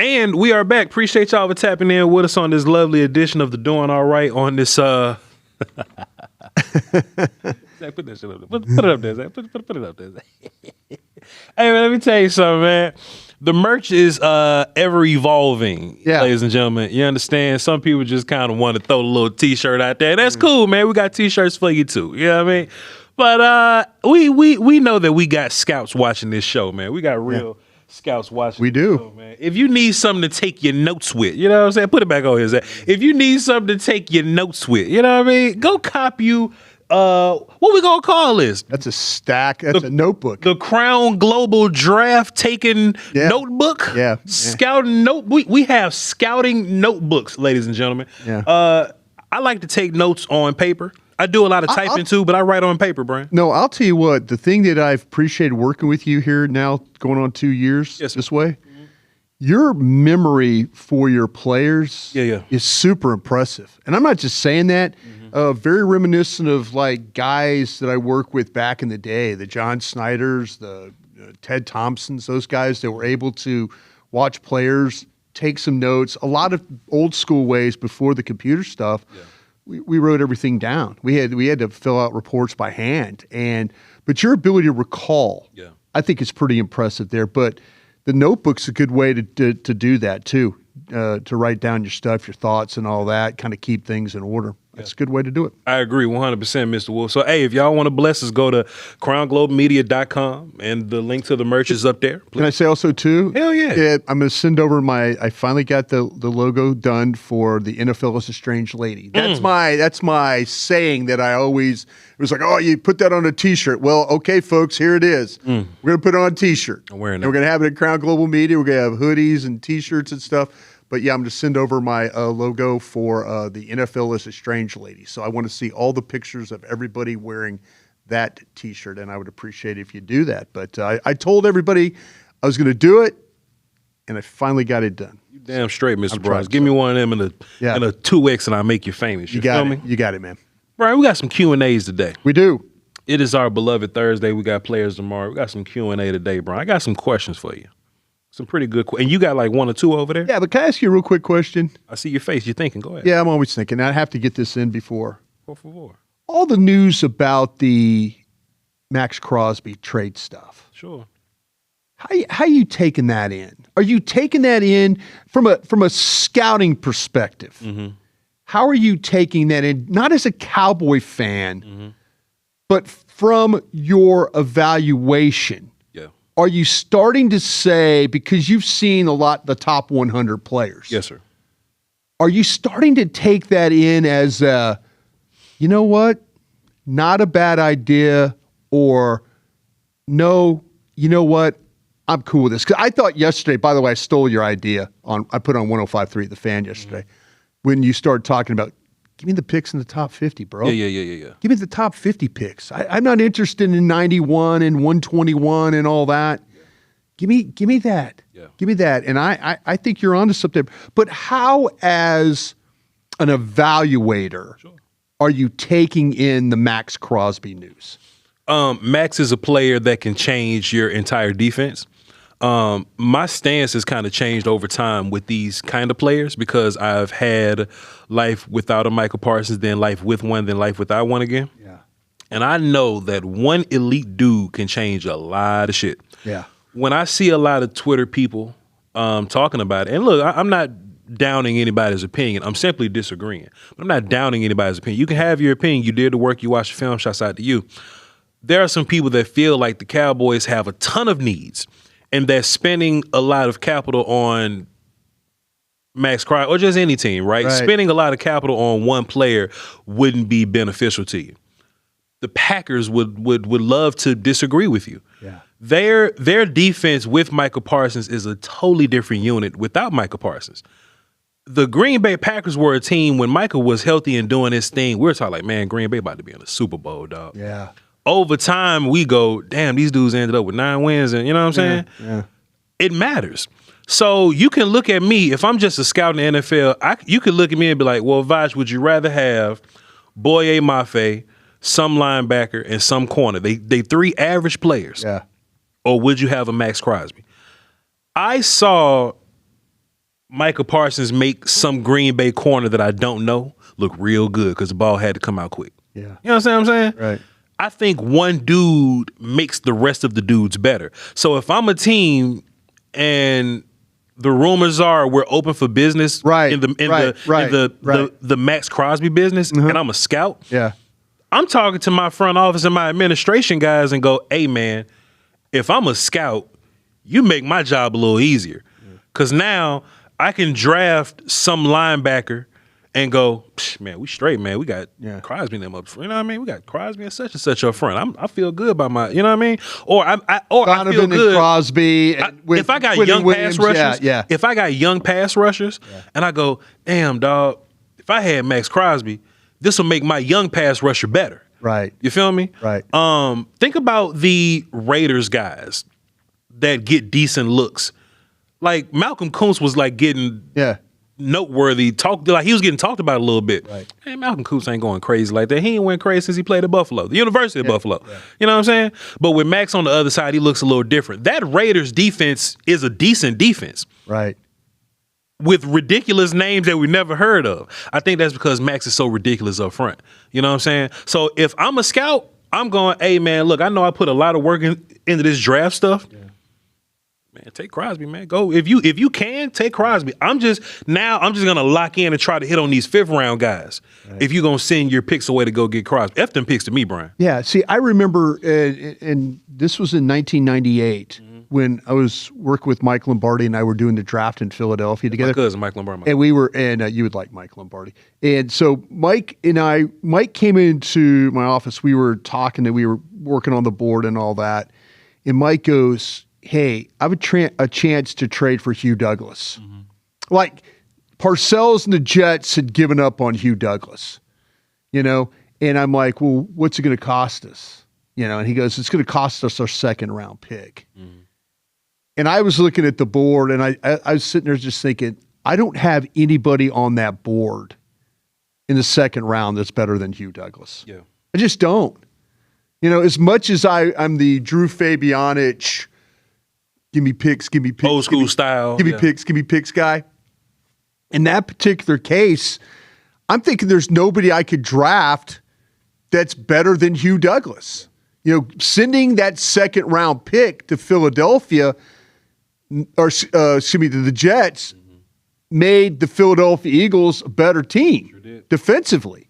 And we are back. Appreciate y'all for tapping in with us on this lovely edition of the Doing All Right on this Zach, put that shit up there. Put it up there, Zach. Put it up there, Zach. Hey, man, let me tell you something, man. The merch is ever evolving, ladies and gentlemen. You understand? Some people just kind of want to throw a little t-shirt out there. That's cool, man. We got t-shirts for you too. You know what I mean? But we know that we got scouts watching this show, man. We got real scouts watching. We do. Show, man. If you need something to take your notes with, you know what I'm saying? Put it back on here, Zach. If you need something to take your notes with, you know what I mean? Go cop you. What we gonna call this? That's a stack. That's a notebook. The Crown Global Draft Taking Notebook. Yeah. Scouting note. We have scouting notebooks, ladies and gentlemen. Yeah. I like to take notes on paper. I do a lot of typing too, but I write on paper, Brian. No, I'll tell you what. The thing that I've appreciated working with you here now, going on 2 years this way, your memory for your players is super impressive. And I'm not just saying that. Very reminiscent of like guys that I work with back in the day, the John Snyders, the Ted Thompsons, those guys that were able to watch players, take some notes, a lot of old school ways before the computer stuff. Yeah. We wrote everything down. We had to fill out reports by hand. But your ability to recall, I think is pretty impressive there. But the notebook's a good way to do that too, to write down your stuff, your thoughts and all that, kind of keep things in order. That's a good way to do it. I agree 100%, Mr. Wolf. So, hey, if y'all want to bless us, go to crownglobemedia.com, and the link to the merch is up there. Please. Can I say also, too? Hell yeah. I'm going to send over I finally got the logo done for the NFL is a Strange Lady. That's my saying that I always, it was like, oh, you put that on a T-shirt. Well, okay, folks, here it is. We're going to put it on a T-shirt. I'm wearing it. We're going to have it at Crown Global Media. We're going to have hoodies and T-shirts and stuff. But yeah, I'm going to send over my logo for the NFL is a Strange Lady. So I want to see all the pictures of everybody wearing that T-shirt, and I would appreciate it if you do that. But I told everybody I was going to do it, and I finally got it done. You damn straight, Mr. Broaddus. Give me one of them in a 2X, and I'll make you famous. You got feel it. me? You got it, man. Brian, we got some Q&As today. We do. It is our beloved Thursday. We got players tomorrow. We got some Q&A today, Brian. I got some questions for you. Some pretty good questions. And you got like one or two over there? Yeah, but can I ask you a real quick question? I see your face. You're thinking. Go ahead. Yeah, I'm always thinking. I have to get this in before. Por favor. All the news about the Maxx Crosby trade stuff. Sure. How you taking that in? Are you taking that in from a scouting perspective? Mm-hmm. How are you taking that in? Not as a Cowboy fan, but from your evaluation. Are you starting to say, because you've seen a lot the top 100 players? Yes, sir. Are you starting to take that in as you know what, not a bad idea, or no, you know what, I'm cool with this? Because I thought yesterday, by the way, I stole your idea. I put on 105.3 The Fan yesterday, when you started talking about, give me the picks in the top 50, bro. Yeah. Give me the top 50 picks. I'm not interested in 91 and 121 and all that. Give me that. Yeah. Give me that. And I think you're onto something. But how, as an evaluator, are you taking in the Maxx Crosby news? Max is a player that can change your entire defense. My stance has kind of changed over time with these kind of players, because I've had life without a Micah Parsons, then life with one, then life without one again. Yeah. And I know that one elite dude can change a lot of shit. Yeah. When I see a lot of Twitter people talking about it, and look, I'm not downing anybody's opinion. I'm simply disagreeing. But I'm not downing anybody's opinion. You can have your opinion. You did the work. You watched the film. Shouts out to you. There are some people that feel like the Cowboys have a ton of needs, and that spending a lot of capital on Maxx Crosby, or just any team, right? Spending a lot of capital on one player wouldn't be beneficial to you. The Packers would love to disagree with you. Yeah. Their defense with Micah Parsons is a totally different unit without Micah Parsons. The Green Bay Packers were a team when Micah was healthy and doing his thing. We were talking like, man, Green Bay about to be in the Super Bowl, dog. Yeah. Over time, we go, damn, these dudes ended up with 9 wins, and you know what I'm saying? Yeah. It matters. So you can look at me, if I'm just a scout in the NFL, you could look at me and be like, well, Voch, would you rather have Boye Mafe, some linebacker, and some corner? They 3 average players. Yeah. Or would you have a Maxx Crosby? I saw Micah Parsons make some Green Bay corner that I don't know look real good because the ball had to come out quick. Yeah. You know what I'm saying? Right. I think one dude makes the rest of the dudes better. So if I'm a team and the rumors are we're open for business in the Maxx Crosby business, and I'm a scout, I'm talking to my front office and my administration guys and go, hey man, if I'm a scout, you make my job a little easier. Because now I can draft some linebacker and go, man, we straight, man. We got Crosby and them up front. You know what I mean? We got Crosby and such up front. I feel good about my, you know what I mean? Or I feel good. And Crosby. If I got young pass rushers, if I got young pass rushers, and I go, damn, dog, if I had Max Crosby, this will make my young pass rusher better. Right. You feel me? Right. Think about the Raiders guys that get decent looks. Like Malcolm Kuntz was like getting noteworthy. He was getting talked about a little bit. Right. Man, Malcolm Kuntz ain't going crazy like that. He ain't went crazy since he played at Buffalo, the University of Buffalo. Yeah. You know what I'm saying? But with Max on the other side, he looks a little different. That Raiders defense is a decent defense. Right. With ridiculous names that we never heard of. I think that's because Max is so ridiculous up front. You know what I'm saying? So if I'm a scout, I'm going, hey man, look, I know I put a lot of work into this draft stuff. Yeah. Man, take Crosby, man. Go if you can take Crosby. I'm just gonna lock in and try to hit on these 5th round guys. Right. If you're gonna send your picks away to go get Crosby, F them picks to me, Brian. Yeah. See, I remember, and this was in 1998 when I was working with Mike Lombardi and I were doing the draft in Philadelphia together. My cousin Mike Lombardi, and we were, and you would like Mike Lombardi, and so Mike came into my office. We were talking and we were working on the board and all that, and Mike goes, hey, I have a chance to trade for Hugh Douglas. Like Parcells and the Jets had given up on Hugh Douglas, you know? And I'm like, well, what's it going to cost us? You know? And he goes, it's going to cost us our 2nd round pick. And I was looking at the board and I was sitting there just thinking, I don't have anybody on that board in the 2nd round that's better than Hugh Douglas. Yeah. I just don't. You know, as much as I'm the Drew Fabianich, give me picks. Old school style. Give me picks guy. In that particular case, I'm thinking there's nobody I could draft that's better than Hugh Douglas. You know, sending that 2nd round pick to Philadelphia, or to the Jets, made the Philadelphia Eagles a better team defensively.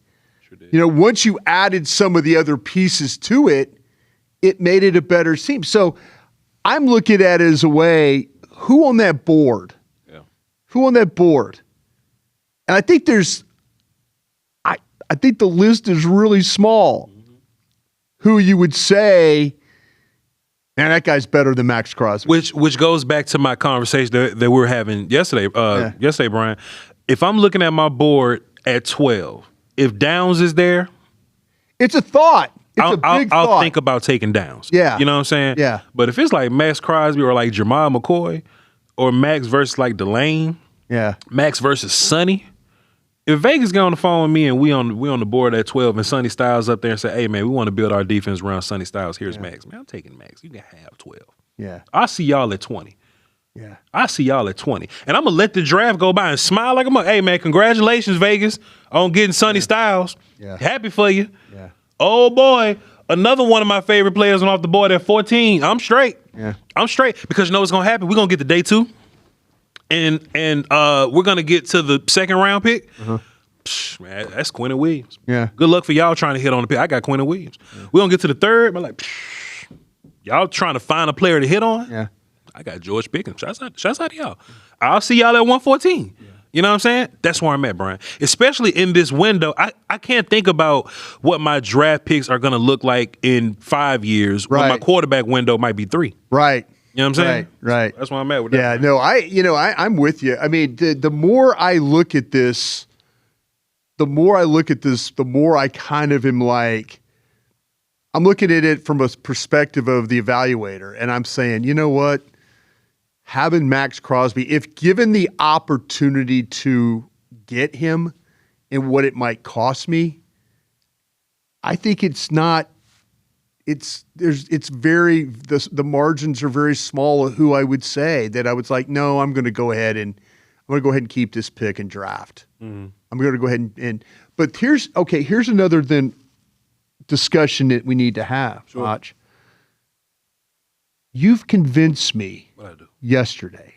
You know, once you added some of the other pieces to it, it made it a better team. So I'm looking at it as a way, who on that board? Yeah. Who on that board? And I think I think the list is really small. Who you would say, man, that guy's better than Maxx Crosby. Which goes back to my conversation that we were having yesterday, Brian. If I'm looking at my board at 12, if Downs is there, it's a thought. I'll think about taking Downs. Yeah. You know what I'm saying? Yeah. But if it's like Maxx Crosby or like Jamal McCoy or Max versus like Delane, Max versus Sonny, if Vegas get on the phone with me and we on the board at 12 and Sonny Styles up there and say, hey man, we want to build our defense around Sonny Styles, here's Max. Man, I'm taking Max. You can have 12. Yeah. I'll see y'all at 20. Yeah. I see y'all at 20. And I'm going to let the draft go by and smile like hey man, congratulations Vegas on getting Sonny Styles. Yeah. Happy for you. Yeah. Oh boy, another one of my favorite players went off the board at 14. I'm straight. Yeah. I'm straight because you know what's gonna happen? We're gonna get to day 2, and we're gonna get to the 2nd round pick. Man, that's Quentin Williams. Yeah. Good luck for y'all trying to hit on the pick. I got Quentin Williams. Yeah. We're gonna get to the 3rd, but like, y'all trying to find a player to hit on? Yeah. I got George Pickens. Shouts out to y'all. I'll see y'all at 114. Yeah. You know what I'm saying? That's where I'm at, Brian. Especially in this window, I can't think about what my draft picks are going to look like in 5 years when my quarterback window might be 3. Right. You know what I'm saying? Right. That's where I'm at with that. Yeah, no, I'm with you. I mean, the more I look at this, the more I kind of am like, I'm looking at it from a perspective of the evaluator, and I'm saying, you know what? Having Maxx Crosby, if given the opportunity to get him and what it might cost me, I think the margins are very small of who I would say that I was like, no, I'm going to go ahead and going to go ahead and keep this pick and draft. I'm going to go ahead and but here's another then discussion that we need to have. Sure. Watch. You've convinced me yesterday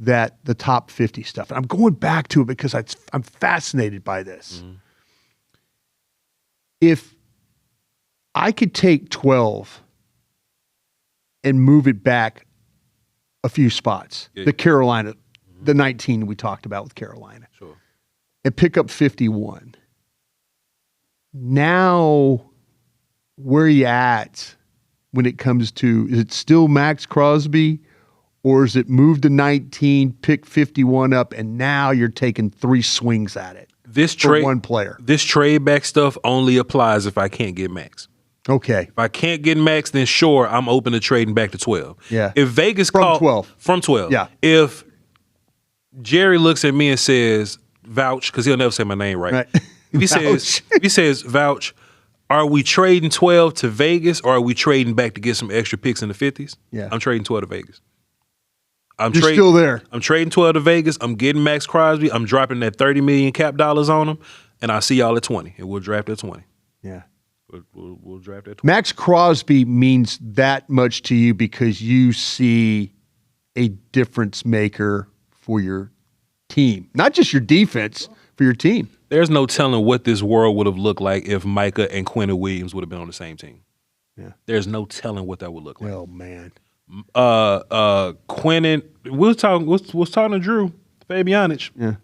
that the top 50 stuff, and I'm going back to it because I'm fascinated by this. If I could take 12 and move it back a few spots, the Carolina, the 19 we talked about with Carolina, and pick up 51. Now, where are you at when it comes to, is it still Maxx Crosby, or is it move to 19, pick 51 up, and now you're taking 3 swings at it? This trade, one player. This trade back stuff only applies if I can't get Maxx. Okay. If I can't get Maxx, then sure, I'm open to trading back to 12. Yeah. If Vegas from 12. From 12. Yeah. If Jerry looks at me and says, Vouch, because he'll never say my name right. If he says, Vouch, are we trading 12 to Vegas, or are we trading back to get some extra picks in the 50s? Yeah. I'm trading 12 to Vegas. You're still there. I'm trading 12 to Vegas. I'm getting Maxx Crosby. I'm dropping that $30 million cap dollars on him, and I'll see y'all at 20, and we'll draft at 20. Yeah. We'll draft at 20. Maxx Crosby means that much to you because you see a difference maker for your team, not just your defense, for your team. There's no telling what this world would have looked like if Micah and Quentin Williams would have been on the same team. Yeah. There's no telling what that would look like. Oh man. Quentin, we was talking to Drew Fabianich. Yeah.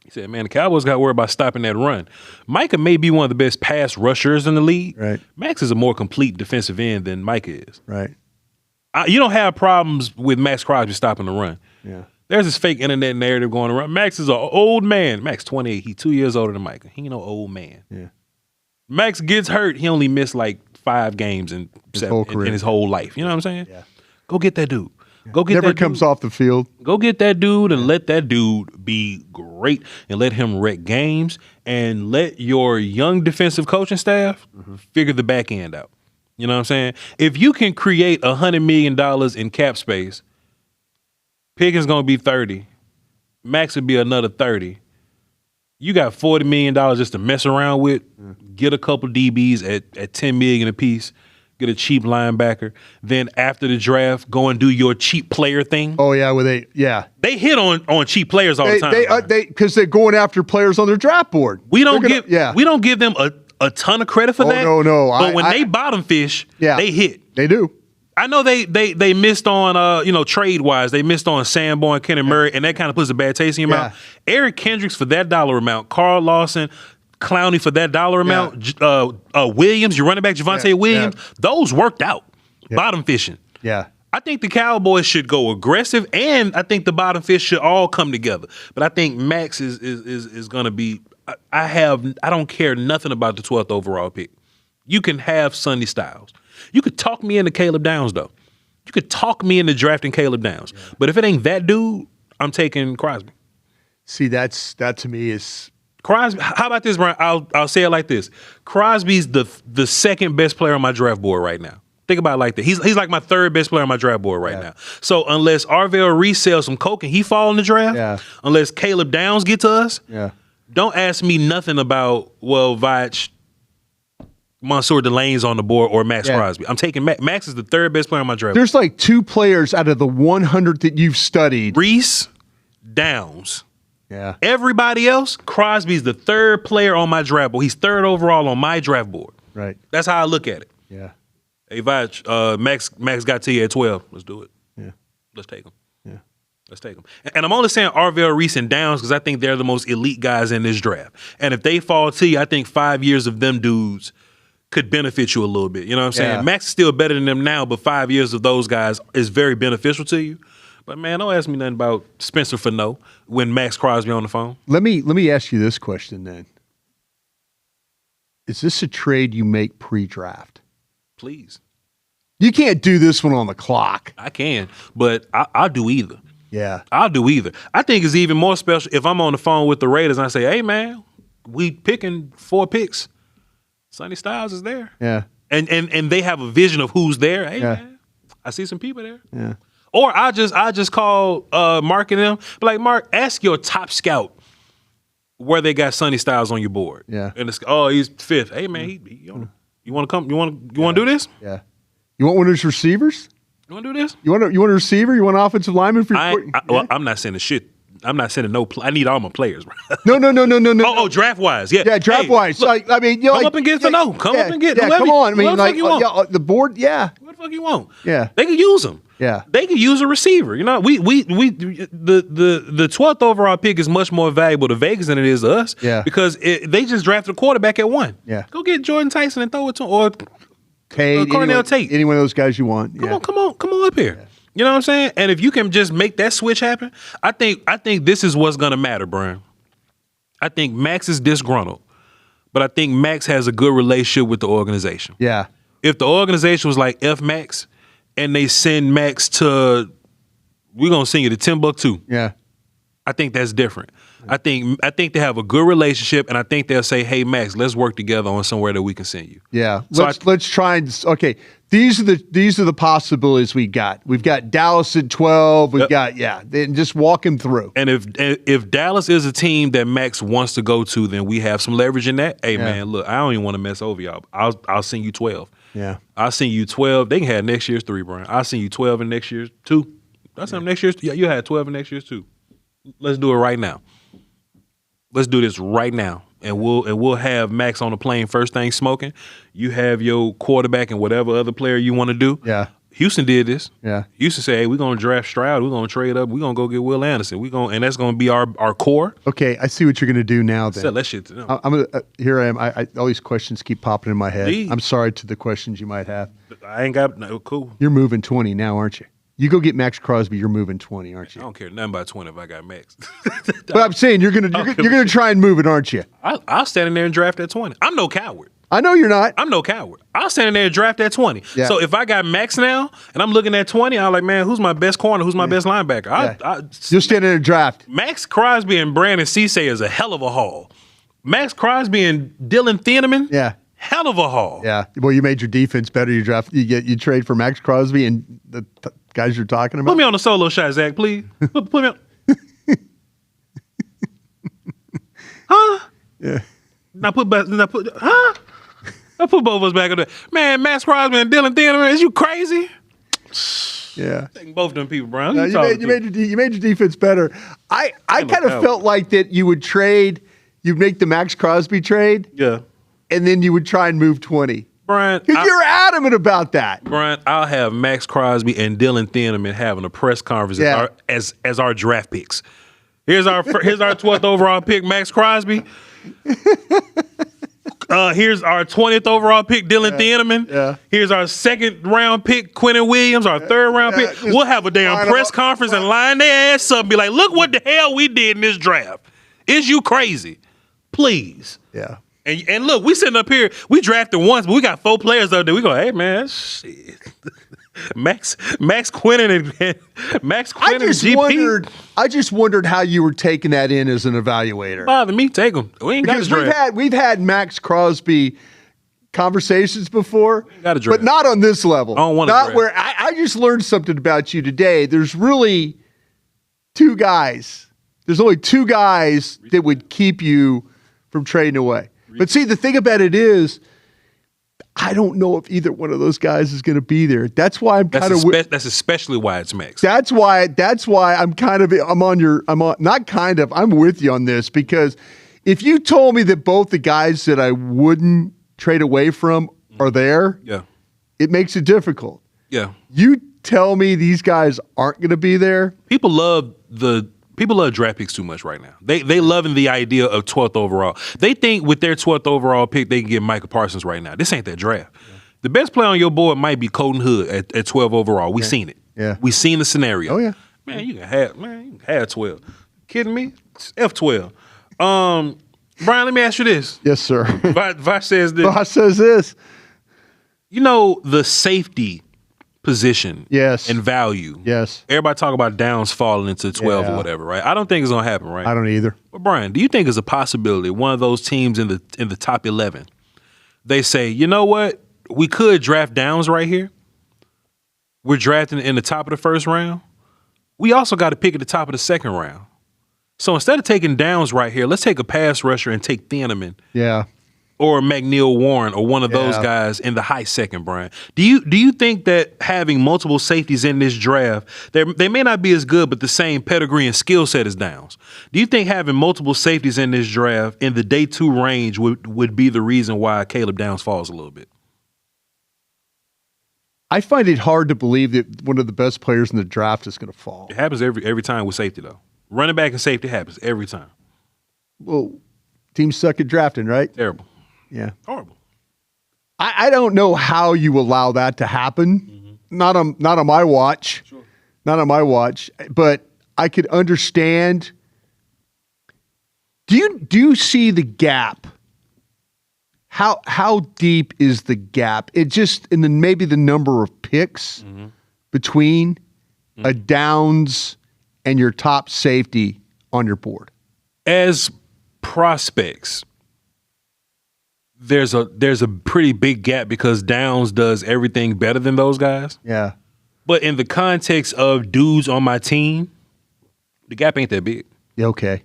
He said, man, the Cowboys got to worry about stopping that run. Micah may be one of the best pass rushers in the league. Right. Maxx is a more complete defensive end than Micah is. Right. You don't have problems with Maxx Crosby stopping the run. Yeah. There's this fake internet narrative going around. Maxx is an old man. Maxx 28. He's 2 years older than Micah. He ain't no old man. Yeah. Maxx gets hurt. He only missed like 5 games in his whole life. You know what I'm saying? Yeah. Go get that dude. Go get Never that comes dude. off the field. Go get that dude and let that dude be great and let him wreck games and let your young defensive coaching staff figure the back end out. You know what I'm saying? If you can create $100 million in cap space, Pickens going to be 30. Maxx would be another 30. You got $40 million just to mess around with. Get a couple DBs at $10 million a piece. Get a cheap linebacker. Then after the draft, go and do your cheap player thing. Oh yeah, they hit on cheap players all the time. Because they're going after players on their draft board. We don't give them a ton of credit for that. No. But when they bottom fish, they hit. They do. I know they missed on trade wise. They missed on Sanborn, Kenneth Murray, and that kind of puts a bad taste in your mouth. Eric Kendricks for that dollar amount, Carl Lawson, Clowney for that dollar amount, Williams, your running back Javonte Williams, those worked out. Bottom fishing. Yeah. I think the Cowboys should go aggressive, and I think the bottom fish should all come together. But I think Maxx is going to be. I don't care nothing about the 12th overall pick. You can have Sonny Styles. You could talk me into Caleb Downs, though. You could talk me into drafting Caleb Downs. Yeah. But if it ain't that dude, I'm taking Crosby. See, that to me is Crosby. How about this, Brian? I'll say it like this: Crosby's the second best player on my draft board right now. Think about it like that. He's like my third best player on my draft board right now. So unless Arvell resells some coke and he fall in the draft, unless Caleb Downs get to us, don't ask me nothing about Voch, Mansour Delane's on the board or Maxx Crosby. I'm taking Maxx is the third best player on my draft. There's like 2 players out of the 100 that you've studied. Reese, Downs. Yeah. Everybody else, Crosby's the third player on my draft board. He's third overall on my draft board. Right. That's how I look at it. Yeah. Hey, Voch, Maxx got to you at 12. Let's do it. Yeah. Let's take him. Yeah. Let's take them. And I'm only saying Arvell, Reese, and Downs because I think they're the most elite guys in this draft. And if they fall to you, I think 5 years of them dudes could benefit you a little bit. You know what I'm saying? Yeah. Maxx is still better than them now, but 5 years of those guys is very beneficial to you. But, man, don't ask me nothing about Spencer Fano when Maxx Crosby on the phone. Let me ask you this question then. Is this a trade you make pre-draft? Please. You can't do this one on the clock. I can, but I'll do either. Yeah. I'll do either. I think it's even more special if I'm on the phone with the Raiders and I say, hey, man, we picking 4 picks. Sonny Styles is there. Yeah. And they have a vision of who's there. Hey, man, I see some people there. Yeah. Or I just call Mark and them. But like, Mark, ask your top scout where they got Sonny Styles on your board. Yeah. And it's he's 5th. Hey man, you want to come? You want to do this? Yeah. You want one of those receivers? You want to do this? You want a receiver? You want an offensive lineman for your well, I'm not sending shit. I'm not sending no. I need all my players, bro. No. Oh, draft wise, yeah. Yeah, draft wise. Look, I mean, come up and get the no. Come up and get. Yeah, come on. I mean, like you want. the board. Yeah. What the fuck you want? Yeah. They can use them. Yeah. They can use a receiver. You know, the 12th overall pick is much more valuable to Vegas than it is to us. Yeah. Because they just drafted a quarterback at 1. Yeah. Go get Jordan Tyson and throw it to him, or Cornell Tate. Any one of those guys you want. Come on up here. Yeah. You know what I'm saying? And if you can just make that switch happen, I think this is what's gonna matter, Brian. I think Max is disgruntled, but I think Max has a good relationship with the organization. Yeah. If the organization was like F Max and they send Max to, we're gonna send you to Timbuktu. Yeah. I think that's different. I think they have a good relationship, and I think they'll say, "Hey Max, let's work together on somewhere that we can send you." Yeah, let's try and These are the possibilities we got. We've got Dallas at 12. We've got then just walk him through. And if Dallas is a team that Max wants to go to, then we have some leverage in that. Hey man, look, I don't even want to mess over y'all. I'll send you 12. Yeah, I'll send you 12. They can have next year's 3, Brian. I'll send you 12 in next year's 2. That's next year's. Yeah, you had 12 in next year's 2. Let's do it right now. Let's do this right now, and we'll have Max on the plane first thing smoking. You have your quarterback and whatever other player you want to do. Yeah. Houston did this. Yeah. Houston said, "Hey, we're gonna draft Stroud. We're gonna trade up. We're gonna go get Will Anderson. And that's gonna be our core." Okay, I see what you're gonna do now. Then sell that shit to them. I'm gonna. Here I am. I all these questions keep popping in my head. Indeed. I'm sorry to the questions you might have. I ain't got no cool. You're moving 20 now, aren't you? You go get Maxx Crosby. You're moving 20, aren't you? I don't care nothing about 20 if I got Max. But I'm saying you're gonna try and move it, aren't you? I'll stand in there and draft at 20. I'm no coward. I know you're not. I'm no coward. I'll stand in there and draft at 20. Yeah. So if I got Max now and I'm looking at 20, I'm like, man, who's my best corner? Who's my best linebacker? You'll stand in a draft. Maxx Crosby and Brandon Cisse is a hell of a haul. Maxx Crosby and Dylan Thieneman. Yeah. Hell of a haul. Yeah. Well, you made your defense better. You trade for Maxx Crosby and the guys you're talking about. Put me on a solo shot, Zach, please. Put me on. Huh? Yeah. I put both of us back up there. Man, Maxx Crosby and Dylan Thieneman, is you crazy? Yeah. Taking both of them people, Brown. No, you made your defense better. I kind of felt like that you would trade, you'd make the Maxx Crosby trade. Yeah. And then you would try and move 20. Brian, because you're adamant about that. Brian, I'll have Maxx Crosby and Dylan Thieneman having a press conference as our draft picks. Here's our 12th overall pick, Maxx Crosby. Here's our 20th overall pick, Dylan Thieneman. Yeah. Here's our 2nd round pick, Quentin Williams. Our 3rd round pick. We'll have a damn press conference and line their ass up and be like, look what the hell we did in this draft. Is you crazy? Please. Yeah. And look, we sitting up here, we drafted once, but we got 4 players up there. We go, hey man, shit. Max Quentin and GP. I just wondered how you were taking that in as an evaluator. Bother me, take them. We ain't got to draft. we've had Maxx Crosby conversations before, but not on this level. I don't want to draft. Where I just learned something about you today. There's really 2 guys. There's only 2 guys that would keep you from trading away. But see, the thing about it is, I don't know if either one of those guys is going to be there. That's why I'm kind of. That's especially why it's Max. That's why I'm with you on this, because if you told me that both the guys that I wouldn't trade away from are there, it makes it difficult. Yeah. You tell me these guys aren't going to be there. People love draft picks too much right now. They loving the idea of 12th overall. They think with their 12th overall pick, they can get Micah Parsons right now. This ain't that draft. Yeah. The best player on your board might be Colton Hood at 12 overall. We seen it. Yeah. We seen the scenario. Oh, yeah. Man, you can have 12. Kidding me? It's F12. Brian, let me ask you this. Yes, sir. Voch says this. Voch says this. You know, the safety position and value. Yes. Everybody talk about Downs falling into 12 or whatever, right? I don't think it's going to happen, right? I don't either. But Brian, do you think it's a possibility one of those teams in the top 11, they say, you know what? We could draft Downs right here. We're drafting in the top of the 1st round. we also got to pick at the top of the second round. So instead of taking Downs right here, let's take a pass rusher and take Thieneman. Yeah. Or McNeil Warren or one of those guys in the high second, Brian. Do you think that having multiple safeties in this draft, they may not be as good, but the same pedigree and skill set as Downs? Do you think having multiple safeties in this draft in the day 2 range would be the reason why Caleb Downs falls a little bit? I find it hard to believe that one of the best players in the draft is going to fall. It happens every time with safety, though. Running back and safety happens every time. Well, teams suck at drafting, right? Terrible. Yeah. Horrible. I don't know how you allow that to happen. Not on my watch. Sure. Not on my watch. But I could understand. Do you see the gap? How deep is the gap? It just, and then maybe the number of picks between a Downs and your top safety on your board. As prospects, there's a pretty big gap because Downs does everything better than those guys. Yeah. But in the context of dudes on my team, the gap ain't that big. Yeah, okay.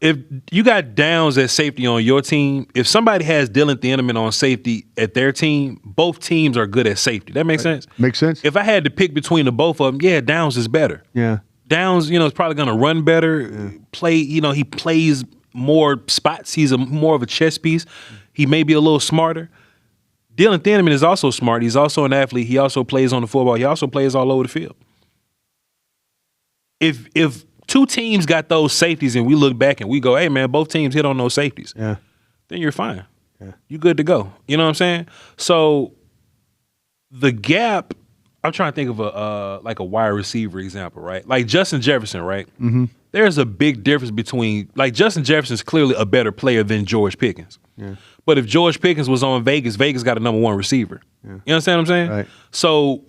If you got Downs at safety on your team, if somebody has Dylan Thieneman on safety at their team, both teams are good at safety. That makes sense? Makes sense. If I had to pick between the both of them, yeah, Downs is better. Yeah. Downs, is probably going to run better, play, he plays more spots. He's more of a chess piece. He may be a little smarter. Dylan Thieneman is also smart. He's also an athlete. He also plays on the football. He also plays all over the field. If two teams got those safeties and we look back and we go, hey, man, both teams hit on those safeties, then you're fine. Yeah. You're good to go. You know what I'm saying? So the gap, I'm trying to think of a wide receiver example, right? Like Justin Jefferson, right? Mm-hmm. There's a big difference between, like, Justin Jefferson's clearly a better player than George Pickens. Yeah. But if George Pickens was on Vegas got a number 1 receiver. Yeah. You understand what I'm saying? Right. So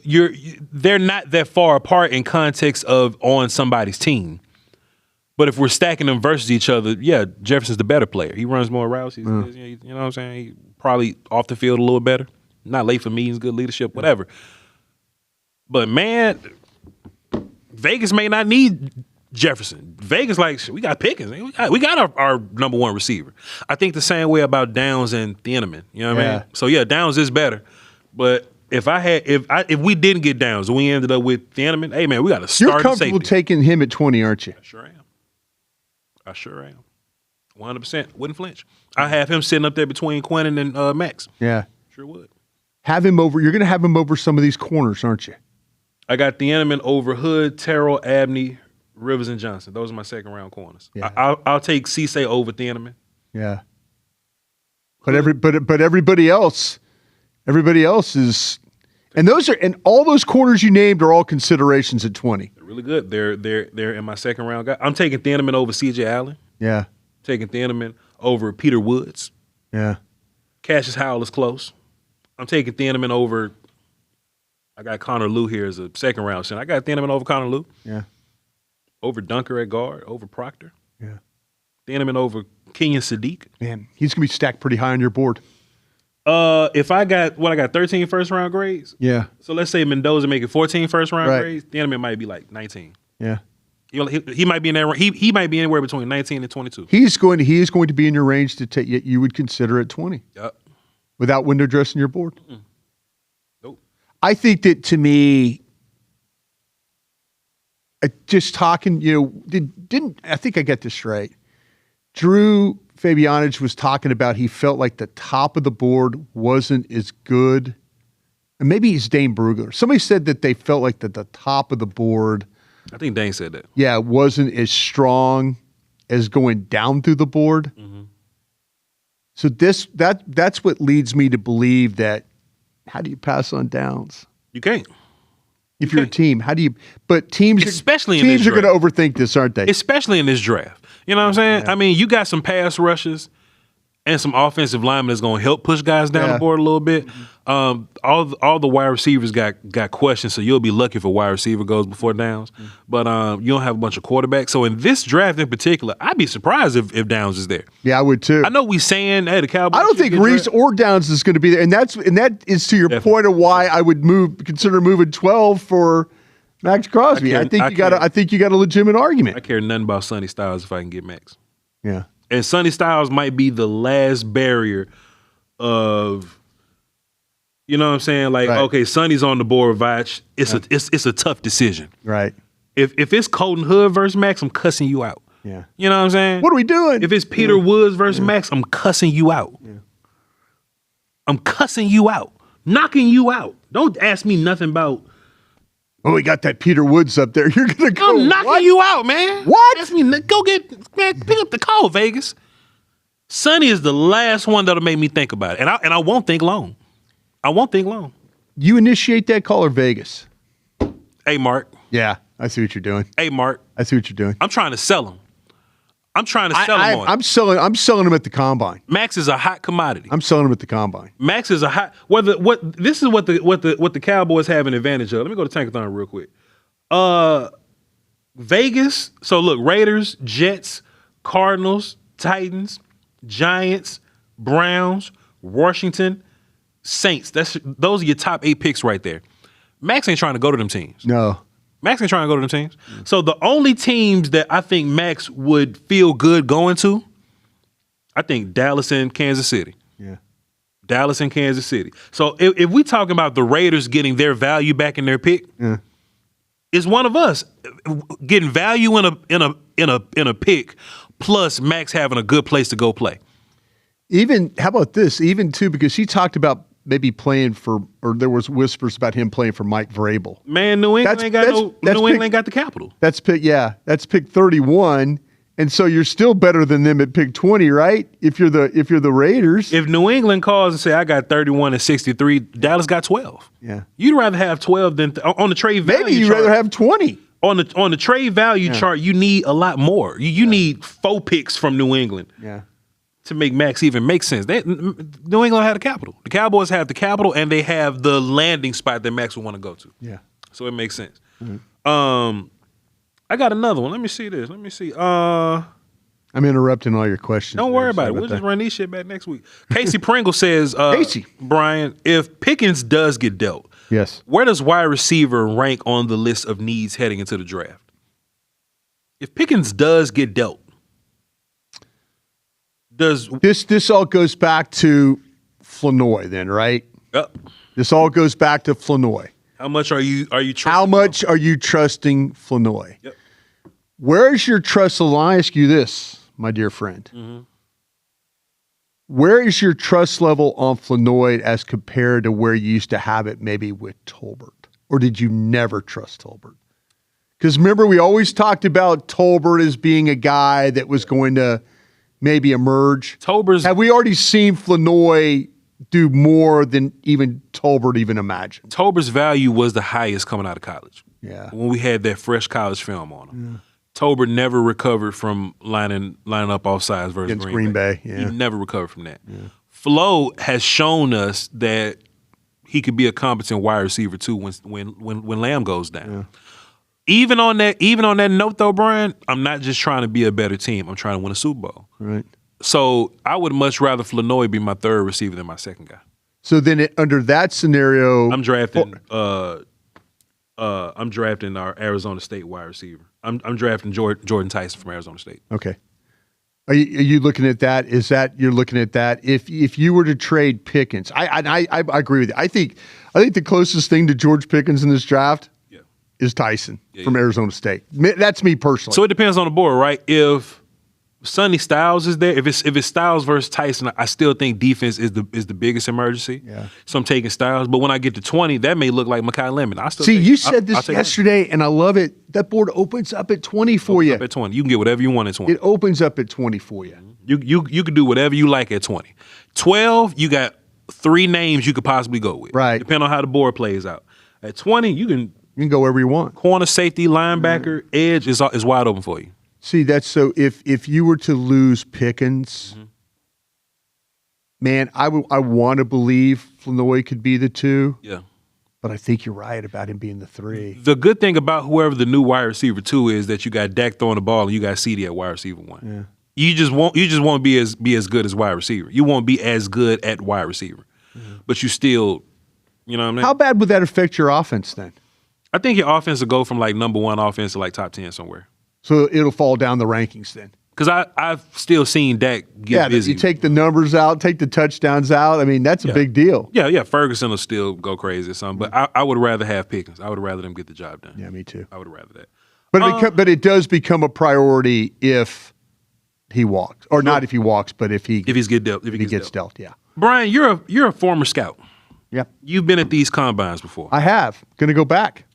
they're not that far apart in context of on somebody's team. But if we're stacking them versus each other, yeah, Jefferson's the better player. He runs more routes. You know what I'm saying? He probably off the field a little better. Not late for meetings, good leadership, whatever. But, man, Vegas may not need Jefferson. Vegas, like, we got Pickens. We got our number 1 receiver. I think the same way about Downs and Thieneman. You know what I mean? So, yeah, Downs is better. But if we didn't get Downs and we ended up with Thieneman, hey, man, we got to start You're comfortable taking him at 20, aren't you? I sure am. 100%. Wouldn't flinch. I have him sitting up there between Quinnen and Max. Yeah. Sure would. Have him over. You're going to have him over some of these corners, aren't you? I got Thieneman over Hood, Terrell, Abney, Rivers, and Johnson. Those are my second round corners. Yeah. I'll take Cisse over Thieneman. Yeah. But everybody else is, and all those corners you named are all considerations at 20. They're really good. They're in my second round guy. I'm taking Thieneman over C.J. Allen. Yeah. Taking Thieneman over Peter Woods. Yeah. Cassius Howell is close. I'm taking Thieneman over. I got Connor Lew here as a second round center. I got Thieneman over Connor Lew. Yeah. Over Dunker at guard, over Proctor. Yeah. Thieneman over Kenyon Sadiq. Man, he's going to be stacked pretty high on your board. If I got 13 first round grades. Yeah. So let's say Mendoza making 14 first round grades. Thieneman might be like 19. Yeah. He might be in there. He might be anywhere between 19 and 22. He is going to be in your range to take. You would consider it 20. Yep. Without window dressing your board. Mm-mm. Nope. I think that, to me, just talking, I think I get this right. Drew Fabianich was talking about he felt like the top of the board wasn't as good. And maybe it's Dane Brugler. Somebody said that they felt like that the top of the board, I think Dane said that. Yeah, wasn't as strong as going down through the board. Mm-hmm. So that's what leads me to believe that, how do you pass on Downs? You can't. If you're a team, how do you? But teams are going to overthink this, aren't they? Especially in this draft. You know what I'm saying? Yeah. I mean, you got some pass rushes and some offensive linemen that's going to help push guys down the board a little bit. All the wide receivers got questions, so you'll be lucky if a wide receiver goes before Downs. But you don't have a bunch of quarterbacks. So in this draft in particular, I'd be surprised if Downs is there. Yeah, I would too. I know we saying, hey, the Cowboys. I don't think Reese or Downs is going to be there, and that is to your point of why I would consider moving 12 for Maxx Crosby. I think you got a legitimate argument. I care nothing about Sonny Styles if I can get Max. Yeah. And Sonny Styles might be the last barrier of, you know what I'm saying? Like, okay, Sonny's on the board with Voch. It's a tough decision. Right. If it's Colton Hood versus Max, I'm cussing you out. Yeah. You know what I'm saying? What are we doing? If it's Peter Woods versus Max, I'm cussing you out. Yeah. I'm cussing you out. Knocking you out. Don't ask me nothing about. Oh, we got that Peter Woods up there. You're gonna go. I'm knocking you out, man. What? Ask me. Go get, man. Pick up the call, Vegas. Sonny is the last one that'll make me think about it, and I won't think long. I won't think long. You initiate that call or Vegas? Hey, Mark. Yeah, I see what you're doing. Hey, Mark. I see what you're doing. I'm trying to sell him. I'm trying to sell him on it. I'm selling him at the combine. Max is a hot commodity. I'm selling him at the combine. Max is a hot. This is what the Cowboys have an advantage of. Let me go to Tankathon real quick. Vegas. So look, Raiders, Jets, Cardinals, Titans, Giants, Browns, Washington, Saints. Those are your top 8 picks right there. Max ain't trying to go to them teams. No. Max ain't trying to go to them teams. So the only teams that I think Max would feel good going to, I think Dallas and Kansas City. Yeah. Dallas and Kansas City. So if we talking about the Raiders getting their value back in their pick, it's one of us getting value in a pick, plus Max having a good place to go play. Even how about this? Even too, because he talked about maybe playing for, or there was whispers about him playing for Mike Vrabel. Man, New England ain't got the capital. That's pick 31, and so you're still better than them at pick 20, right? If you're the Raiders. If New England calls and say I got 31 and 63, Dallas got 12. Yeah, you'd rather have 12 than on the trade value. Maybe you'd rather have 20 on the trade value chart. You need a lot more. You need 4 picks from New England. Yeah. To make Max even make sense. New England had the capital. The Cowboys have the capital, and they have the landing spot that Max would want to go to. Yeah. So it makes sense. Mm-hmm. I got another one. Let me see this. I'm interrupting all your questions. Don't worry about it. We'll just run these shit back next week. Casey Pringle says, Casey, Brian, if Pickens does get dealt, yes, where does wide receiver rank on the list of needs heading into the draft? If Pickens does get dealt, this all goes back to Flanoy then, right? Yep. This all goes back to Flanoy. How much are you trusting? How much are you trusting Flanoy? Yep. Where's your trust level? I ask you this, my dear friend. Mm-hmm. Where is your trust level on Flanoy as compared to where you used to have it maybe with Tolbert? Or did you never trust Tolbert? Because remember, we always talked about Tolbert as being a guy that was going to maybe emerge. Have we already seen Flanoy do more than even Tolbert even imagined? Tolbert's value was the highest coming out of college. Yeah. When we had that fresh college film on him. Yeah. Tolbert never recovered from lining up off sides versus Green Bay. Yeah. He never recovered from that. Yeah. Flo has shown us that he could be a competent wide receiver too when Lamb goes down. Yeah. Even on that note, though, Brian, I'm not just trying to be a better team. I'm trying to win a Super Bowl. Right. So I would much rather Flanoy be my third receiver than my second guy. So then, under that scenario, I'm drafting. I'm drafting our Arizona State wide receiver. I'm drafting Jordan Tyson from Arizona State. Okay. Are you looking at that? Is that you're looking at that? If you were to trade Pickens, I agree with you. I think the closest thing to George Pickens in this draft is Tyson from Arizona State. That's me personally. So it depends on the board, right? If Sonny Styles is there, if it's Styles versus Tyson, I still think defense is the biggest emergency. Yeah. So I'm taking Styles. But when I get to 20, that may look like Mekhi Lemon. You said this yesterday, and I love it. That board opens up at 20 for you. Up at 20. You can get whatever you want at 20. It opens up at 20 for you. You can do whatever you like at 20. 12, you got 3 names you could possibly go with. Right. Depending on how the board plays out. At 20, you can go wherever you want. Corner, safety, linebacker, edge is wide open for you. See, that's so. If you were to lose Pickens, man, I want to believe Flanoy could be the 2. Yeah, but I think you're right about him being the 3. The good thing about whoever the new wide receiver 2 is that you got Dak throwing the ball and you got CD at wide receiver 1. Yeah. You just won't be as good as wide receiver. You won't be as good at wide receiver, but you still, you know what I mean? How bad would that affect your offense then? I think your offense will go from like #1 offense to like top 10 somewhere. So it'll fall down the rankings then. Because I've still seen Dak get busy. You take the numbers out, take the touchdowns out. I mean, that's a big deal. Yeah. Ferguson will still go crazy or something, but I would rather have Pickens. I would rather them get the job done. Yeah, me too. I would rather that. But it does become a priority if he walks, or not if he walks, but if he gets dealt. Yeah. Bryan, you're a former scout. Yeah. You've been at these combines before. I have. Going to go back.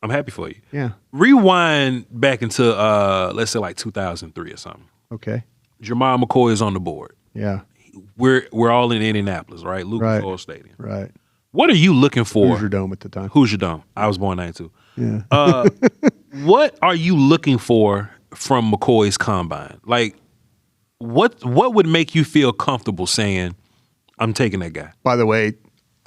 I'm happy for you. Yeah. Rewind back into let's say like 2003 or something. Okay. Jamal McCoy is on the board. Yeah. We're all in Indianapolis, right? Lucas Oil Stadium. Right. What are you looking for? Hoosier Dome at the time. Hoosier Dome. I was born 92. Yeah. What are you looking for from McCoy's combine? Like, what would make you feel comfortable saying, I'm taking that guy? By the way,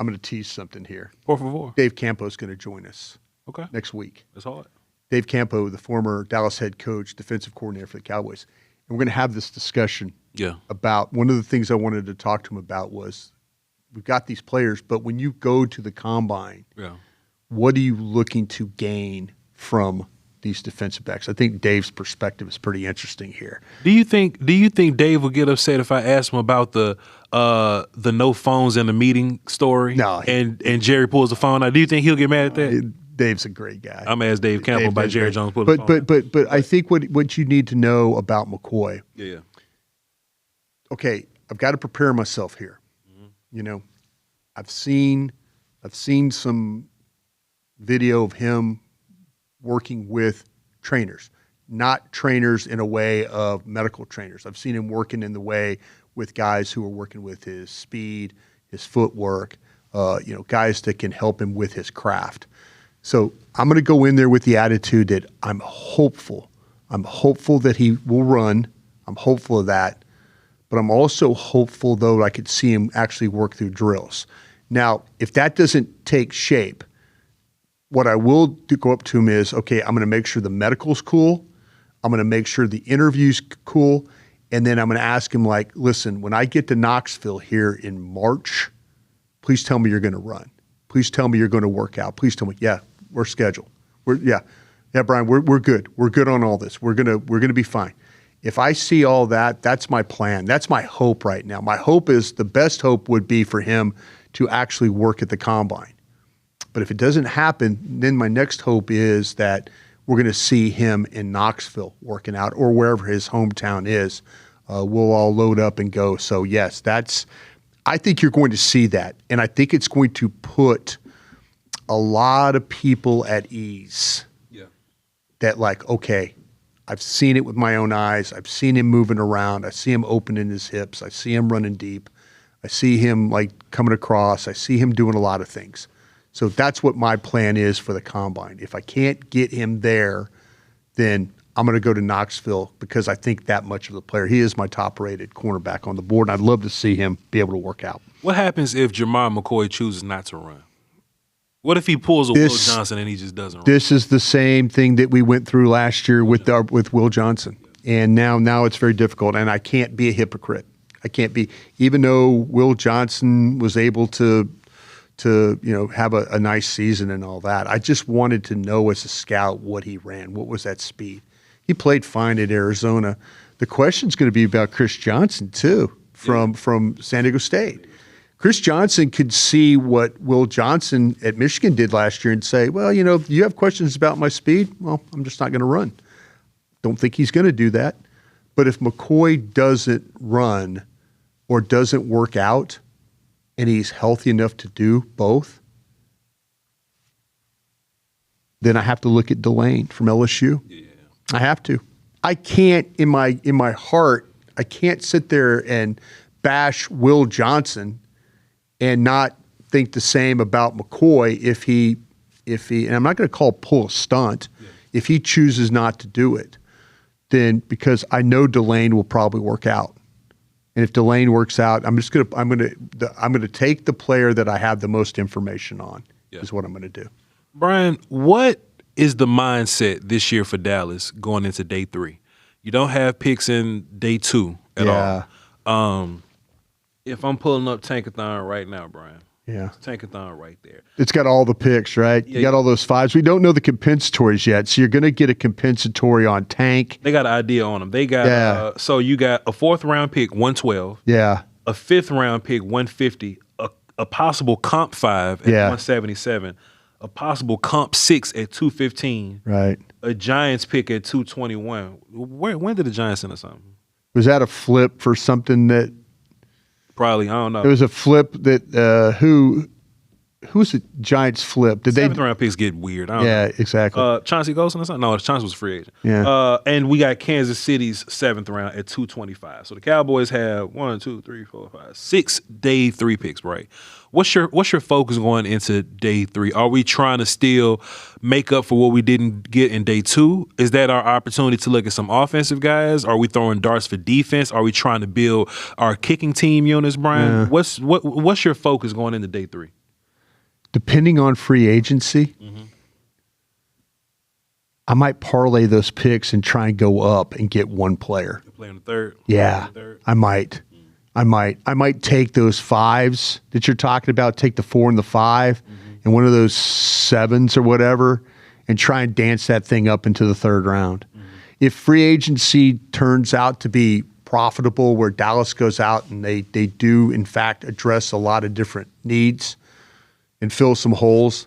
I'm going to tease something here. Por favor. Dave Campo's going to join us. Okay. Next week. That's hard. Dave Campo, the former Dallas head coach, defensive coordinator for the Cowboys. And we're going to have this discussion about one of the things I wanted to talk to him about was we've got these players, but when you go to the combine, what are you looking to gain from these defensive backs? I think Dave's perspective is pretty interesting here. Do you think Dave would get upset if I asked him about the no phones in the meeting story? No. And Jerry pulls the phone out. Do you think he'll get mad at that? Dave's a great guy. I'm gonna ask Dave Campbell about Jerry Jones pulling the phone. But I think what you need to know about McCoy. Yeah. Okay, I've got to prepare myself here. Mm-hmm. You know, I've seen some video of him working with trainers, not trainers in a way of medical trainers. I've seen him working in the way with guys who are working with his speed, his footwork, guys that can help him with his craft. So I'm going to go in there with the attitude that I'm hopeful. I'm hopeful that he will run. I'm hopeful of that. But I'm also hopeful, though, I could see him actually work through drills. Now, if that doesn't take shape, what I will do, go up to him is, okay, I'm going to make sure the medical's cool. I'm going to make sure the interview's cool. And then I'm going to ask him, like, listen, when I get to Knoxville here in March, please tell me you're going to run. Please tell me you're going to work out. Please tell me, yeah, we're scheduled. Yeah, Bryan, we're good. We're good on all this. We're gonna be fine. If I see all that, that's my plan. That's my hope right now. My hope is the best hope would be for him to actually work at the combine. But if it doesn't happen, then my next hope is that we're going to see him in Knoxville working out or wherever his hometown is. We'll all load up and go. So, yes, I think you're going to see that. And I think it's going to put a lot of people at ease. Yeah. That like, okay, I've seen it with my own eyes. I've seen him moving around. I see him opening his hips. I see him running deep. I see him like coming across. I see him doing a lot of things. So that's what my plan is for the combine. If I can't get him there, then I'm going to go to Knoxville because I think that much of the player. He is my top-rated cornerback on the board, and I'd love to see him be able to work out. What happens if Jamal McCoy chooses not to run? What if he pulls a Will Johnson and he just doesn't run? This is the same thing that we went through last year with Will Johnson, and now it's very difficult, and I can't be a hypocrite. I can't be, even though Will Johnson was able to have a nice season and all that. I just wanted to know as a scout what he ran. What was that speed? He played fine at Arizona. The question's going to be about Chris Johnson too, from San Diego State. Chris Johnson could see what Will Johnson at Michigan did last year and say, well, you have questions about my speed? Well, I'm just not going to run. Don't think he's going to do that. But if McCoy doesn't run or doesn't work out and he's healthy enough to do both, then I have to look at Delane from LSU. Yeah. I have to. I can't, in my heart, I can't sit there and bash Will Johnson and not think the same about McCoy if he, and I'm not going to pull a stunt, if he chooses not to do it, then because I know Delane will probably work out. And if Delane works out, I'm going to take the player that I have the most information on. Is what I'm going to do. Bryan, what is the mindset this year for Dallas going into day 3? You don't have picks in day 2 at all. If I'm pulling up Tankathon right now, Bryan, Yeah. It's a tankathon right there. It's got all the picks, right? Yeah, you got all those fives. We don't know the compensatories yet, so you're going to get a compensatory on Tank. They got an idea on them. They got so you got a 4th round pick, 112. Yeah. A 5th round pick, 150. A possible comp 5 at 177. A possible comp 6 at 215. Right. A Giants pick at 221. When did the Giants send us something? Was that a flip for something that? Probably, I don't know. It was a flip that who's the Giants flip? Did 7th round picks get weird. I don't know. Exactly. Chauncey Golson or something? No, Chauncey was a free agent. Yeah. And we got Kansas City's 7th round at 225. So the Cowboys have 6 day 3 picks, right? What's your focus going into day 3? Are we trying to still make up for what we didn't get in day 2? Is that our opportunity to look at some offensive guys? Are we throwing darts for defense? Are we trying to build our kicking team units, Brian? Yeah. What's your focus going into day 3? Depending on free agency, I might parlay those picks and try and go up and get one player. You're playing the 3rd? Yeah, I might. I might take those 5s that you're talking about, take the 4 and the 5, and one of those 7s or whatever, and try and dance that thing up into the 3rd round. If free agency turns out to be profitable, where Dallas goes out and they do, in fact, address a lot of different needs and fill some holes,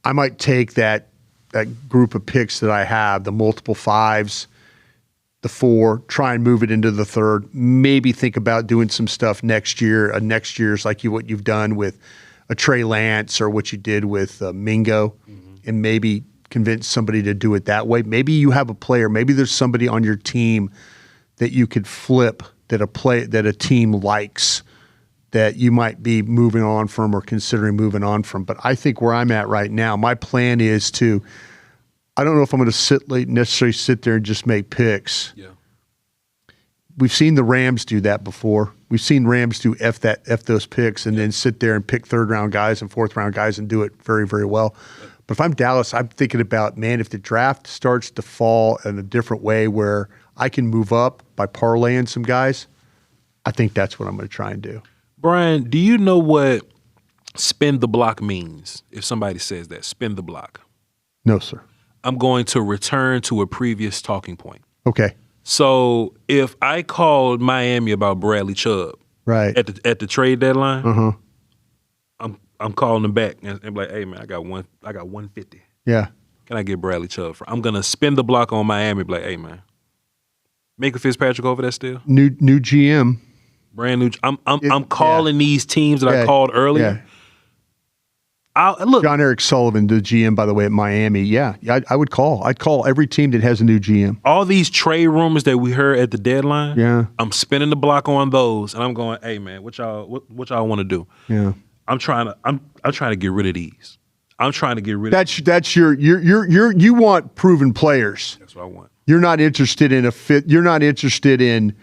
I might take that group of picks that I have, the multiple 5s, the 4, try and move it into the 3rd, maybe think about doing some stuff next year. Next year's like what you've done with a Trey Lance or what you did with Mingo, and maybe convince somebody to do it that way. Maybe you have a player, maybe there's somebody on your team that you could flip that a team likes, that you might be moving on from or considering moving on from. But I think where I'm at right now, my plan is to, I don't know if I'm going to necessarily sit there and just make picks. Yeah. We've seen the Rams do that before. We've seen Rams do F those picks and then sit there and pick 3rd round guys and 4th round guys and do it very, very well. Yeah. But if I'm Dallas, I'm thinking about, man, if the draft starts to fall in a different way where I can move up by parlaying some guys, I think that's what I'm going to try and do. Brian, do you know what spin the block means? If somebody says that, spin the block. No, sir. I'm going to return to a previous talking point. Okay. So if I called Miami about Bradley Chubb, right, at the trade deadline, I'm calling them back and be like, hey man, I got 150. Yeah. Can I get Bradley Chubb? I'm gonna spin the block on Miami. Be like, hey man, Minka Fitzpatrick over there still. New GM. Brand new. I'm calling these teams that I called earlier. Yeah. Look, John Eric Sullivan, the GM, by the way, at Miami. Yeah, I would call. I'd call every team that has a new GM. All these trade rumors that we heard at the deadline. Yeah, I'm spinning the block on those, and I'm going, hey man, what y'all want to do? Yeah, I'm trying to get rid of these. I'm trying to get rid of. That's you want proven players. That's what I want. You're not interested in a fit. You're not interested in.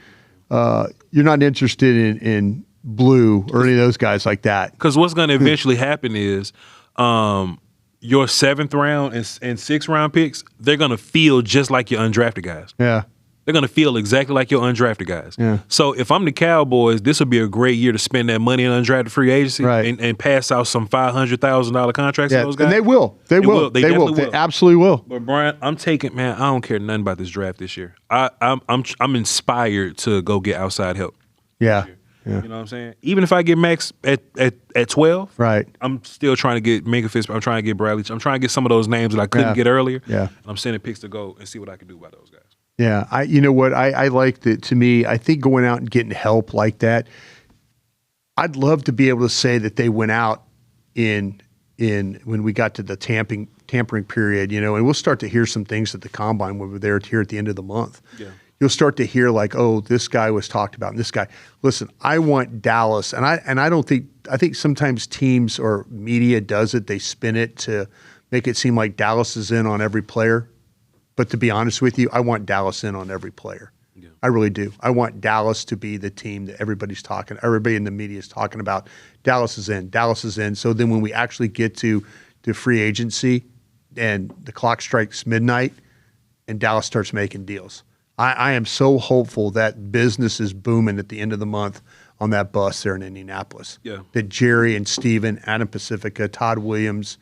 You're not interested in Blue or any of those guys like that. Because what's going to eventually happen is your 7th round and 6th round picks, they're going to feel just like your undrafted guys. Yeah. They're going to feel exactly like your undrafted guys. Yeah. So if I'm the Cowboys, this would be a great year to spend that money in undrafted free agency and pass out some $500,000 contracts to those guys. And they will. They will. They absolutely will. But Brian, I'm taking, man, I don't care nothing about this draft this year. I'm inspired to go get outside help. Yeah. Yeah. You know what I'm saying? Even if I get Max at 12, right? I'm still trying to get Minka Fitzpatrick. I'm trying to get Bradley. I'm trying to get some of those names that I couldn't get earlier. Yeah. And I'm sending picks to go and see what I can do by those guys. Yeah. You know what? I like that. To me, I think going out and getting help like that, I'd love to be able to say that they went out in when we got to the tampering period, and we'll start to hear some things at the combine when we're there here at the end of the month. Yeah. You'll start to hear like, oh, this guy was talked about and this guy. Listen, I want Dallas, and I think sometimes teams or media does it. They spin it to make it seem like Dallas is in on every player. But to be honest with you, I want Dallas in on every player. Yeah. I really do. I want Dallas to be the team that everybody in the media is talking about. Dallas is in. Dallas is in. So then when we actually get to free agency and the clock strikes midnight and Dallas starts making deals, I am so hopeful that business is booming at the end of the month on that bus there in Indianapolis. Yeah. That Jerry and Steven, Adam Pacifica, Todd Williams,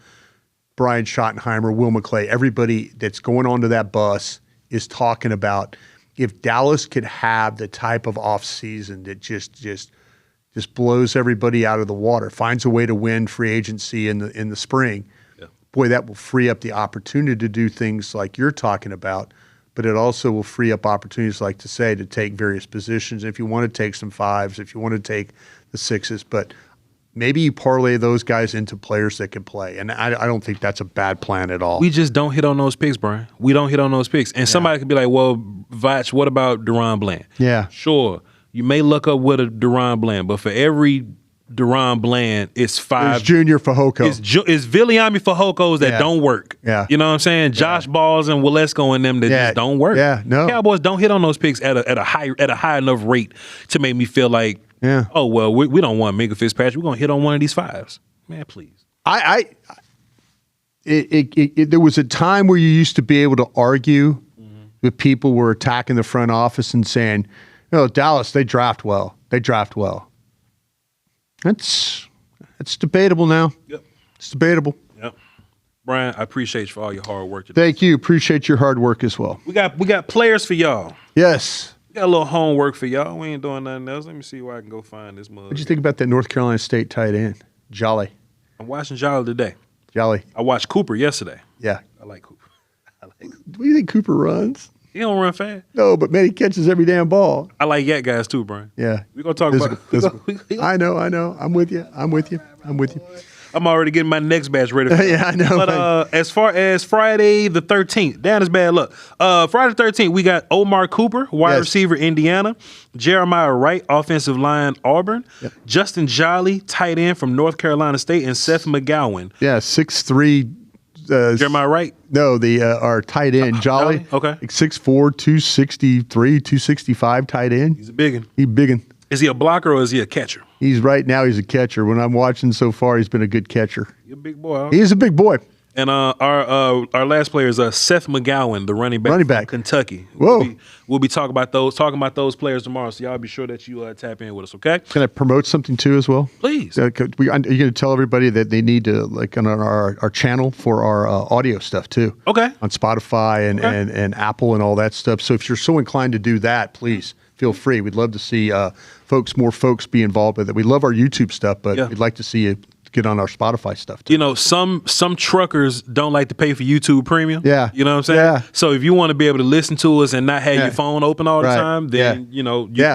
Brian Schottenheimer, Will McClay, everybody that's going onto that bus is talking about if Dallas could have the type of offseason that just blows everybody out of the water, finds a way to win free agency in the spring, boy, that will free up the opportunity to do things like you're talking about, but it also will free up opportunities, like to say, to take various positions. If you want to take some fives, if you want to take the sixes, but maybe you parlay those guys into players that can play. And I don't think that's a bad plan at all. We just don't hit on those picks, Brian. We don't hit on those picks. And somebody could be like, well, Voch, what about Deron Bland? Yeah. Sure. You may look up with a Deron Bland, but for every Deron Bland, it's 5. It's Junior Fajoko. It's Viliami Fajokos that don't work. Yeah. You know what I'm saying? Josh Balls and Walesko and them that just don't work. Yeah, no. Cowboys don't hit on those picks at a high enough rate to make me feel like, oh, well, we don't want Minka Fitzpatrick. We're going to hit on one of these 5s. Man, please. There was a time where you used to be able to argue with people who were attacking the front office and saying, Dallas, they draft well. They draft well. That's debatable now. Yep. It's debatable. Yep. Brian, I appreciate you for all your hard work today. Thank you. Appreciate your hard work as well. We got players for y'all. Yes. We got a little homework for y'all. We ain't doing nothing else. Let me see where I can go find this mug. What'd you think about that North Carolina State tight end? Jolly. I'm watching Jolly today. Jolly. I watched Cooper yesterday. Yeah. I like Cooper. Do you think Cooper runs? He don't run fast. No, but man, he catches every damn ball. I like yak guys too, Brian. Yeah. We're going to talk about it. I know. I'm with you. I'm already getting my next batch ready. Yeah, I know. But as far as Friday the 13th, down is bad luck. Friday the 13th, we got Omar Cooper, wide receiver, Indiana. Jeremiah Wright, offensive line, Auburn. Yep. Justin Jolly, tight end from North Carolina State, and Seth McGowan. Yeah, 6'3". Jeremiah Wright? No, our tight end, Jolly. Okay. Like 6'4", 263, 265 tight end. He's a big one. He's big one. Is he a blocker or is he a catcher? He's right now. He's a catcher. When I'm watching so far, he's been a good catcher. He's a big boy. Huh? He is a big boy. And our last player is Seth McGowan, the running back from Kentucky. Whoa. We'll be talking about those players tomorrow. So y'all be sure that you tap in with us. Okay. Can I promote something too as well? Please. Are you going to tell everybody that they need to on our channel for our audio stuff too? Okay. On Spotify and Apple and all that stuff. So if you're so inclined to do that, please feel free. We'd love to see more folks be involved with it. We love our YouTube stuff, but we'd like to see you get on our Spotify stuff too. Some truckers don't like to pay for YouTube Premium. Yeah. You know what I'm saying? Yeah. So if you want to be able to listen to us and not have your phone open all the time, then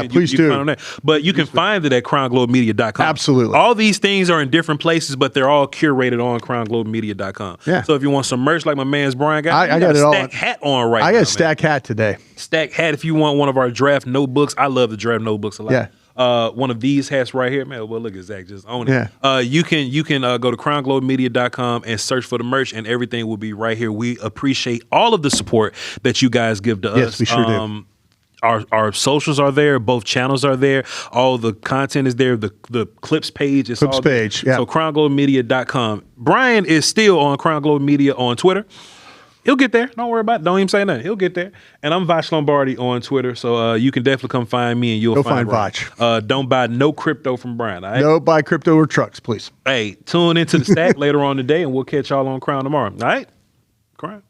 please do. Find that. But you can find it at crownglobemedia.com. Absolutely. All these things are in different places, but they're all curated on crownglobemedia.com. Yeah. So if you want some merch like my man's Brian got, I got a it all. Stack hat on right now. I got a Stack hat today. Stack hat if you want one of our draft notebooks. I love the draft notebooks a lot. Yeah. One of these hats right here, man. Well, look at Zach just own it. Yeah. You can go to crownglobemedia.com and search for the merch, and everything will be right here. We appreciate all of the support that you guys give to us. Yes, we sure do. Our socials are there. Both channels are there. All the content is there. The clips page is all there. Yeah. So crownglobemedia.com. Brian is still on Crown Globe Media on Twitter. He'll get there. Don't worry about it. Don't even say nothing. He'll get there. And I'm Voch Lombardi on Twitter, so you can definitely come find me and you'll find Voch. Don't buy no crypto from Brian. All right? No buy crypto or trucks, please. Hey, tune into the stack later on today, and we'll catch y'all on Crown tomorrow. All right? Crown.